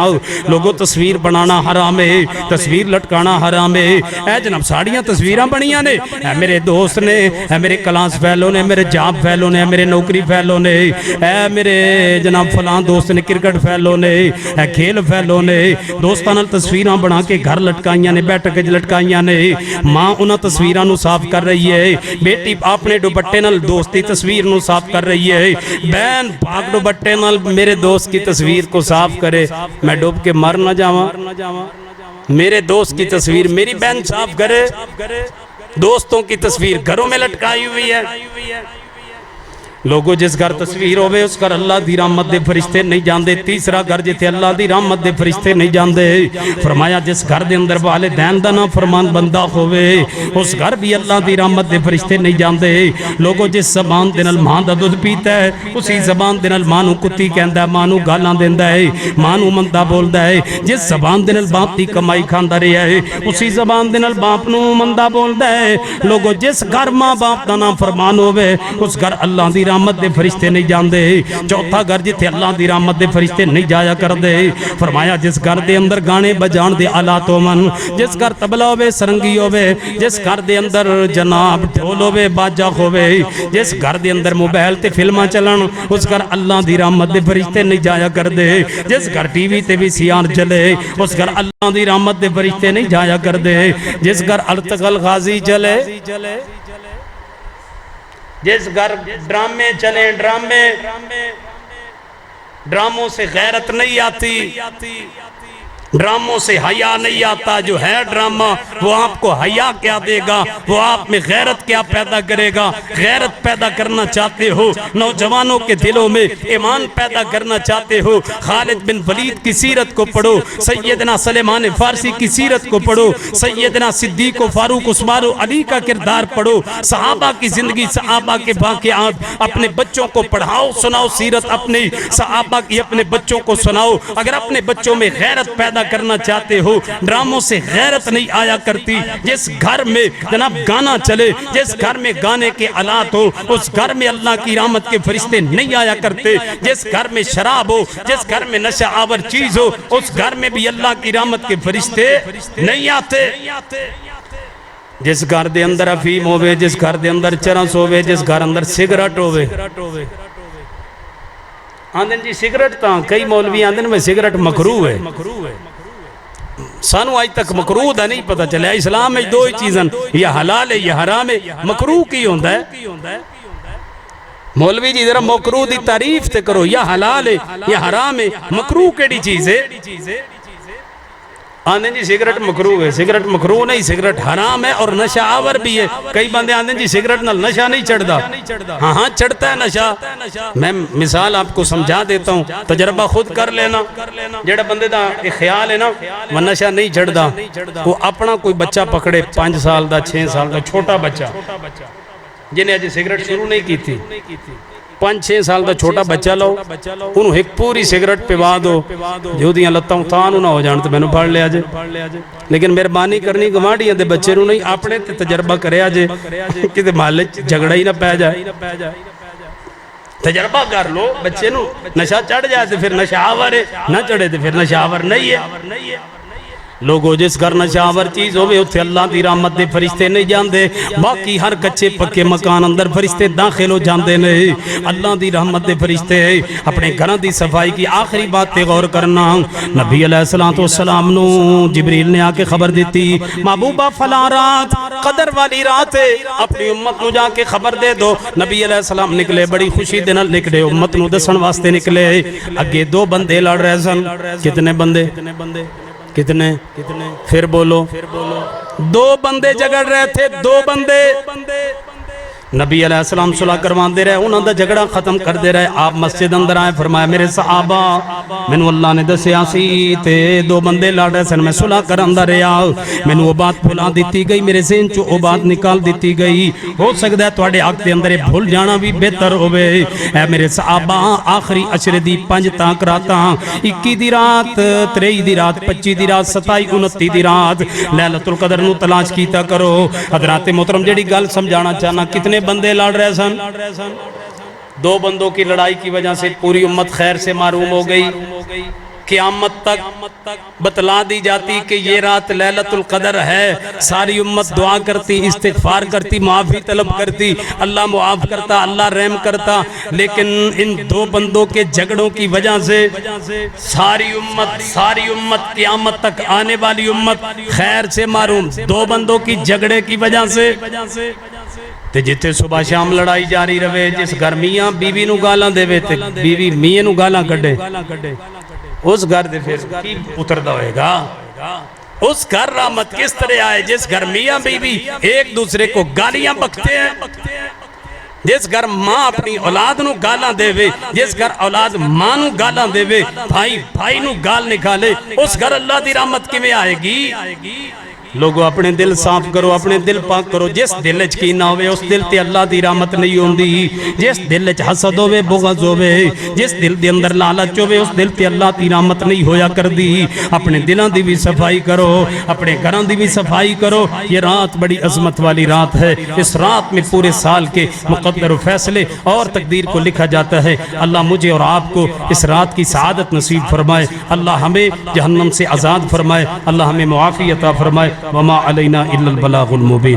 A: لوگوں تصویر بنانا حرام ہے، تصویر لٹکانا حرام ہے۔ اے جناب ساڑیاں تصویراں بنیاں نے، اے میرے دوست نے، اے میرے کلاس فیلو نے، میرے جاب فیلو نے، میرے نوکری فیلو نے، اے میرے جناب فلان دوست نے، کرکٹ فیلو نے، اے کھیل فیلو نے، دوستاں نال تصویراں بنا کے گھر لٹکائیاں نے، بیٹھ کے لٹکائیاں نے۔ ماں انہاں تصویراں نو صاف کر رہی ہے، بیٹی اپنے دوپٹے نال دوستی تصویر نو صاف کر رہی ہے، بہن پاک دوپٹے نال میرے دوست کی تصویر کو صاف کرے، میں ڈوب کے مر نہ جاواں، میرے دوست کی تصویر میری بہن صاف کرے۔ دوستوں کی تصویر گھروں میں لٹکائی ہوئی ہے۔ لوگوں جس گھر تصویر ہوئے اس گھر اللہ دی رحمت دے فرشتے نہیں جاندے۔ تیسرا گھر جتے اللہ دی رحمت دے فرشتے نہیں جاندے۔ فرمایا جس گھر دے اندر والدین دا نا فرمان بندہ ہوئے اس گھر بھی اللہ دی رحمت دے فرشتے نہیں جاندے۔ لوگوں جس زبان دے نال ماں دا دودھ پیتا ہے اسی زبان دے نال ماں نو کتی کہندا ہے، ماں نو گالاں دیندا ہے، ماں نو مندا بولدا ہے۔ جس زبان دے نال باپ دی کمائی کھاندا رہیا ہے اسی زبان دے نال باپ نو مندا بولدا ہے۔ لوگوں جس گھر ماں باپ دا نا فرمان ہوئے اس گھر اللہ دی رحمت دے فرشتے نہیں جاندے۔ چوتھا گھر جتے اللہ دی رحمت دے فرشتے نہیں جایا کر دے۔ فرمایا جس گھر دے اندر گانے بجان دے آلات ہون، جس گھر تبلا ہوئے سرنگی ہوئے، جس گھر دے اندر جناب ڈھول ہوئے باجا ہوئے، جس گھر دے اندر موبائل تے فلماں چلن اس گھر اللہ دی رحمت دے فرشتے نہیں جایا کر دے۔ جس گھر ٹی وی تے بھی سیار چلے اس گھر اللہ دی رحمت دے فرشتے نہیں جایا کر دے۔ جس گھر ارطغرل غازی چلے، جس گھر ڈرامے چلیں، ڈراموں سے غیرت نہیں آتی، ڈراموں سے حیا نہیں آتا۔ جو ہے ڈرامہ وہ آپ کو حیا کیا دے گا، وہ آپ میں غیرت کیا پیدا کرے گا۔ غیرت پیدا کرنا چاہتے ہو، نوجوانوں کے دلوں میں ایمان پیدا کرنا چاہتے ہو، خالد بن ولید کی سیرت کو پڑھو، سیدنا سلیمان فارسی کی سیرت کو پڑھو، سیدنا صدیق و فاروق عثمان و علی کا کردار پڑھو، صحابہ کی زندگی، صحابہ کے واقعات اپنے بچوں کو پڑھاؤ، سناؤ سیرت اپنی صحابہ کی اپنے بچوں کو سناؤ۔ اگر اپنے بچوں میں غیرت پیدا کرنا چاہتے ہو، ڈراموں سے غیرت نہیں آیا کرتی۔ جس گھر میں جناب گانا چلے، جس گھر میں گانے کے آلات ہو اس گھر میں اللہ کی رحمت کے فرشتے نہیں آیا کرتے۔ جس گھر میں شراب ہو، جس گھر میں نشہ آور چیز ہو اس گھر میں بھی اللہ کی رحمت کے فرشتے نہیں آتے۔ جس گھر دے اندر افیم ہوئے، جس گھر دے اندر چرس ہوئے، جس گھر اندر سگریٹ ہوئے، آندن جی سگریٹ تاں کئی مولوی آندن میں سگریٹ مکروہ ہے، سانو آج تک مکروہ دا نہیں پتا چلے۔ اسلام میں دو ہی چیزاں، یا حلال ہے یا حرام ہے۔ مکروہ کی ہوندہ ہے؟ مولوی جی ذرا مکروہ دی تعریف تے کرو، یا حلال ہے یا حرام ہے، مکروہ کیڑی چیز ہے؟ آندن جی سگریٹ مکروہ ہے، سگریٹ مکروہ نہیں، سگریٹ حرام ہے اور نشہ آور بھی ہے۔ کئی بندے آندن جی سگریٹ نال نشہ نہیں چڑھدا، ہاں چڑھتا ہے نشہ۔ میں مثال آپ کو سمجھا دیتا ہوں، تجربہ خود کر لینا۔ جڑا بندے دا خیال ہے نا وہ نشہ نہیں چڑھدا، وہ اپنا کوئی بچہ پکڑے 5 سال دا 6 سال دا چھوٹا بچہ جنہیں اجے سگریٹ شروع نہیں کی تھی، 5-6 سال دا چھوٹا بچہ لو، انہوں ایک پوری سگریٹ پوا دو، جو دیاں لتاں تانوں نہ ہو جان تو میں نے پڑھ لیا جے۔ لیکن مہربانی کرنی گوانڈیاں دے بچے نو نہیں، اپنے تے تجربہ کریا جے کہ محلے جھگڑا ہی نہ پہ جائے۔ تجربہ کر لو، بچے نو نشہ چڑھ جائے تو پھر نشہ آور ہے، نہ چڑھے تو پھر نشہ آور نہیں ہے۔ لوگوں جس گھر نشہ آور چیز ہوئے اتھے اللہ دی رحمت دے فرشتے نہیں جاندے، باقی ہر کچے پکے مکان اندر فرشتے داخل ہو جاندے نہیں۔ اللہ دی رحمت دے فرشتے اپنے گھران دی صفائی کی آخری بات تے غور کرنا۔ نبی علیہ السلام نو جبریل نے آکے خبر دیتی، محبوبہ فلاں رات قدر والی رات ہے، اپنی امت نو جا کے خبر دے دو۔ نبی علیہ السلام نکلے، بڑی خوشی دے نال نکلے، امت نو دسن واسطے نکلے۔ اگے 2 بندے لڑ رہے سن، کتنے بندے؟ کتنے؟ پھر بولو، 2 بندے جگڑ رہے تھے، 2 بندے۔ نبی علیہ السلام صلح کروان دے رہے، انہوں دا جھگڑا ختم کر دے رہے۔ آپ مسجد اندر آئے، فرمایا میرے صحابہ مینو اللہ نے دسیا سی تے 2 بندے لڑ رہے سن، میں صلح کرن دا رہیا، مینو وہ بات بھلا دیتی گئی، میرے ذہن چو وہ بات نکال دیتی گئی۔ ہو سکتا ہے تواڈے حق دے اندر بھول جانا بھی بہتر ہوئے۔ اے میرے صحابہ، آخری عشرے دی 5 تاک راتاں، 21 دی رات، 23 دی رات، 25 دی رات، 27 29 دی رات لیلۃ القدر نو تلاش کیتا کرو۔ حضرات محترم جڑی گل سمجھانا چاہنا، کتنے بندے لڑ رہے سن؟ دو بندوں کی لڑائی کی وجہ سے پوری امت خیر سے محروم ہو گئی. قیامت تک بتلا دی جاتی کہ یہ رات لیلۃ القدر ہے. ساری امت دعا کرتی, استغفار کرتی, معافی طلب کرتی, اللہ معاف کرتا, اللہ رحم کرتا. لیکن ان دو بندوں کے جھگڑوں کی وجہ سے ساری امت قیامت تک آنے والی امت خیر سے محروم. دو بندوں کی جھگڑے کی وجہ سے تے جتے صبح شام لڑائی جاری رہے. جس گھر میاں بیوی نو گالاں دے وے تے بیوی میاں نو گالاں کڈے, اس گھر دے پھر کی اتردا ہوئے گا. اس گھر رحمت کس طرح آئے جس گھر میاں بیوی ایک دوسرے کو گالیاں بکتے ہیں. جس گھر ماں اپنی اولاد نو گالاں دے وے, جس گھر اولاد ماں نو گالاں دے وے, بھائی نو گال نکالے, اس گھر اللہ دی رحمت کیویں آئے گی. لوگو اپنے دل صاف کرو, اپنے دل پاک کرو. جس دل وچ کینہ ہوئے اس دل تے اللہ دی رحمت نہیں ہوندی. جس دل وچ حسد ہوئے, بغض ہوئے, جس دل دے اندر لالچ ہوئے اس دل تے اللہ دی رحمت نہیں ہویا کر دی. اپنے دلاں دی بھی صفائی کرو, اپنے گھراں دی بھی صفائی کرو. یہ رات بڑی عظمت والی رات ہے. اس رات میں پورے سال کے مقدر و فیصلے اور تقدیر کو لکھا جاتا ہے. اللہ مجھے اور آپ کو اس رات کی سعادت نصیب فرمائے. اللہ ہمیں جہنم سے آزاد فرمائے. اللہ ہمیں معافی عطا فرمائے. وما علینا الا البلاغ المبین.